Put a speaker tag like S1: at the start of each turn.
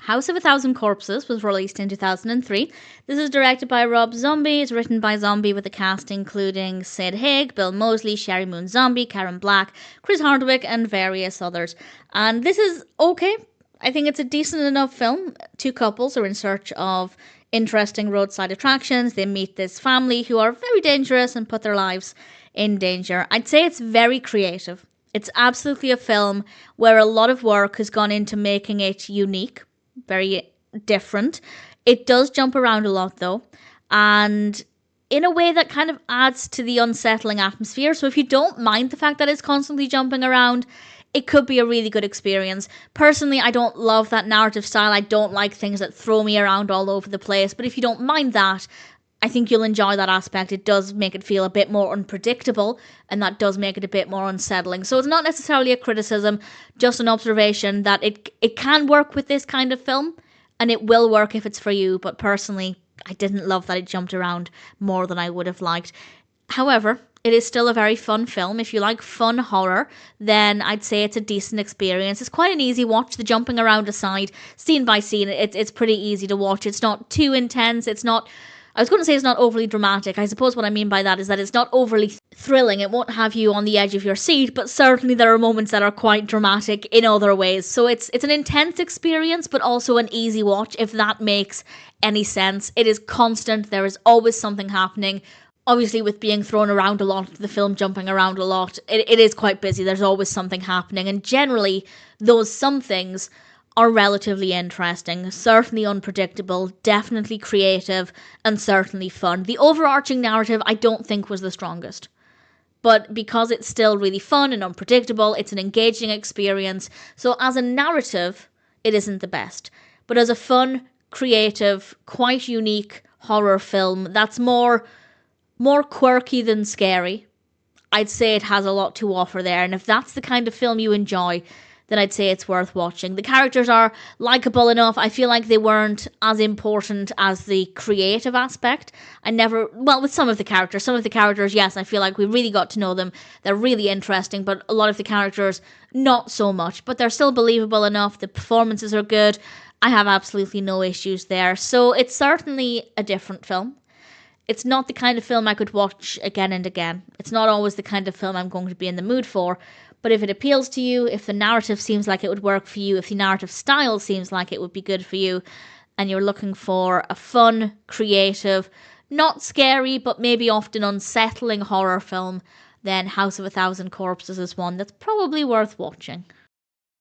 S1: House of a Thousand Corpses was released in 2003. This is directed by Rob Zombie. It's written by Zombie with a cast including Sid Haig, Bill Moseley, Sheri Moon Zombie, Karen Black, Chris Hardwick, and various others. And this is okay. I think it's a decent enough film. Two couples are in search of interesting roadside attractions. They meet this family who are very dangerous and put their lives in danger. I'd say it's very creative. It's absolutely a film where a lot of work has gone into making it unique, very different. It does jump around a lot though, and in a way that kind of adds to the unsettling atmosphere. So if you don't mind the fact that it's constantly jumping around, it could be a really good experience. Personally, I don't love that narrative style. I don't like things that throw me around all over the place. But if you don't mind that, I think you'll enjoy that aspect. It does make it feel a bit more unpredictable, and that does make it a bit more unsettling. So it's not necessarily a criticism, just an observation that it can work with this kind of film, and it will work if it's for you. But personally, I didn't love that it jumped around more than I would have liked. However, it is still a very fun film. If you like fun horror, then I'd say it's a decent experience. It's quite an easy watch, the jumping around aside, scene by scene. It's pretty easy to watch. It's not too intense. It's not... I was going to say it's not overly dramatic. I suppose what I mean by that is that it's not overly thrilling. It won't have you on the edge of your seat, but certainly there are moments that are quite dramatic in other ways. So it's an intense experience, but also an easy watch, if that makes any sense. It is constant. There is always something happening. Obviously, with being thrown around a lot, the film jumping around a lot, it is quite busy. There's always something happening. And generally, those some things are relatively interesting, certainly unpredictable, definitely creative, and certainly fun. The overarching narrative I don't think was the strongest. But because it's still really fun and unpredictable, it's an engaging experience. So as a narrative, it isn't the best. But as a fun, creative, quite unique horror film that's more quirky than scary, I'd say it has a lot to offer there. And if that's the kind of film you enjoy, then I'd say it's worth watching. The characters are likeable enough. I feel like they weren't as important as the creative aspect. With some of the characters, yes, I feel like we really got to know them. They're really interesting, but a lot of the characters, not so much. But they're still believable enough. The performances are good. I have absolutely no issues there. So it's certainly a different film. It's not the kind of film I could watch again and again. It's not always the kind of film I'm going to be in the mood for. But if it appeals to you, if the narrative seems like it would work for you, if the narrative style seems like it would be good for you, and you're looking for a fun, creative, not scary, but maybe often unsettling horror film, then House of a Thousand Corpses is one that's probably worth watching.